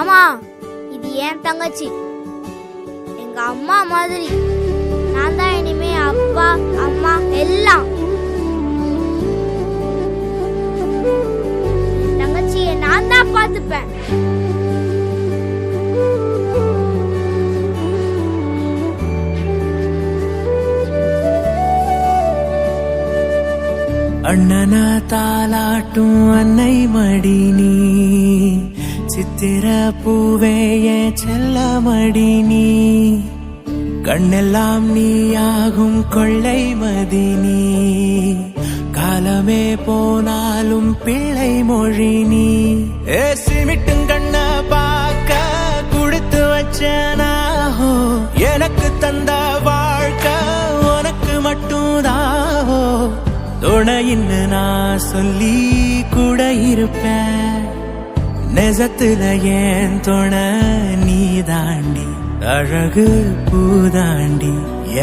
ஆமா, இது என் தங்கச்சி, எங்க அம்மா மாதிரி. நான் தான் இனிமே அப்பா அம்மா எல்லாம். தங்கச்சியை நான் தான் பார்த்துப்பேன். அண்ணனா தாலாட்டும் அன்னை மடி நீ, சித்திர பூவே என் செல்ல மடி நீ, கண்ணெல்லாம் நீயாகும் கொள்ளை மதி நீ, காலமே போனாலும் பிள்ளை மொழி நீ. சிமிட்டும் கண்ண பார்க்க கொடுத்து வச்சனாஹோ, எனக்கு தந்த வாழ்க்கை உனக்கு மட்டும் தாவோ, துணையின்னு நான் சொல்லி கூட இருப்பேன், நெசத்துல ஏன் துணை நீ தாண்டி, அழகு பூதாண்டி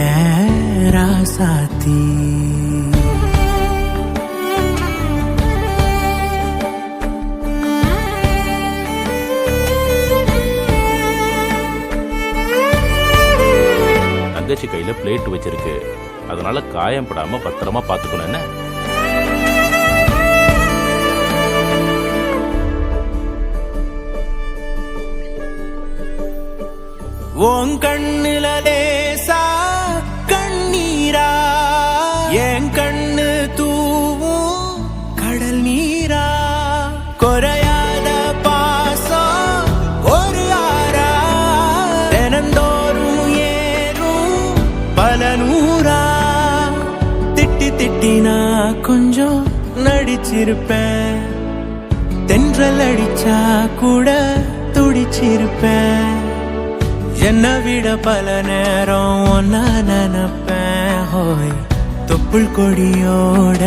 ஏன் ராசாத்தி. தங்கச்சி கையில பிளேட் வச்சிருக்கு, அதனால காயம் படாம பத்திரமா பாத்துக்கணும். என்ன உன் கண்ணுல லேசா கண்ணீரா, என் கண்ணு தூவும் கடல் நீரா, குறையாத பாசம் ஒரு ஆறா, தினந்தோறும் ஏறும் பல நூறா, திட்டி திட்டி நான் கொஞ்சம் நடிச்சிருப்பேன், தென்றல் அடிச்சா கூட துடிச்சிருப்பேன், என்னை விட பல நேரம் ஒன்னா நினைப்பேன். ஹோய் தொப்புள் கொடியோட